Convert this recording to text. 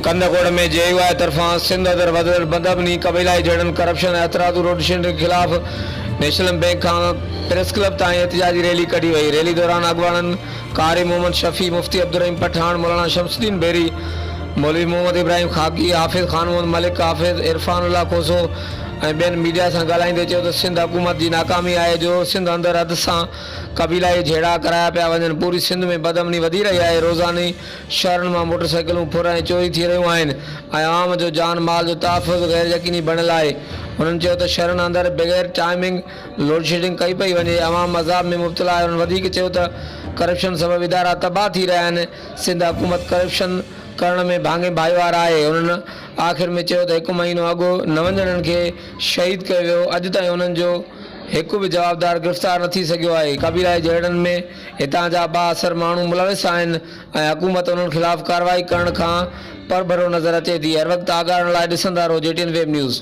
कंदकोड़ में JUI तरफा सिंध अंदर बदबनी कबीलाई जड़न करप्शन एतराज़ रोड के खिलाफ नेशनल बैंक का प्रेस क्लब ताईं एहतजाजी रैली कढ़ी वही। रैली दौरान अगवानन कारी मोहम्मद शफी, मुफ्ती अब्दुर्रहीम पठान, मौलाना शमसुद्दीन बेरी, मौलवी मोहम्मद इब्राहिम खाकी, हाफिज़ खान मोहम्मद मलिक, हाफिज़ इरफानुल्लाह खोसो ऐं ॿियनि मीडिया सां ॻाल्हाईंदे चयो त सिंध हुकूमत जी नाकामी आहे जो सिंध अंदर हद सां कबीलाई झेड़ा कराया पिया वञनि। पूरी सिंध में बदमनी वधी रही आहे। रोज़ानी शहरनि मां मोटरसाइकिलूं फुर ऐं चोरी थी रहियूं आहिनि ऐं आवाम जो जान माल जो तहफ़ुज़ गैर यकीनी बणियलु आहे। उन्हनि चयो त शहरनि अंदरि बग़ैर टाइमिंग लोड शेडिंग कई पई वञे, आवाम अज़ाब में मुब्तला आहे। उन्हनि वधीक चयो त करप्शन सबबि इदारा तबाह थी रहिया आहिनि। सिंध हुकूमत करप्शन करण में भाङे भाईवार आहे। उन्हनि आख़िर में चयो त 1 महीनो अॻु 9 ॼणनि खे शहीद कयो वियो, अॼु ताईं उन्हनि जो हिकु बि जवाबदार गिरफ़्तार न थी सघियो आहे। कबीलाई जहिड़नि में हितां जा बाअसर माण्हू मुलविस आहिनि ऐं हुकूमत उन्हनि ख़िलाफ़ कार्रवाई करण खां परभरो नज़र अचे थी। हर वक़्तु आगाहण लाइ ॾिसंदा रहो JTN वेब न्यूज़।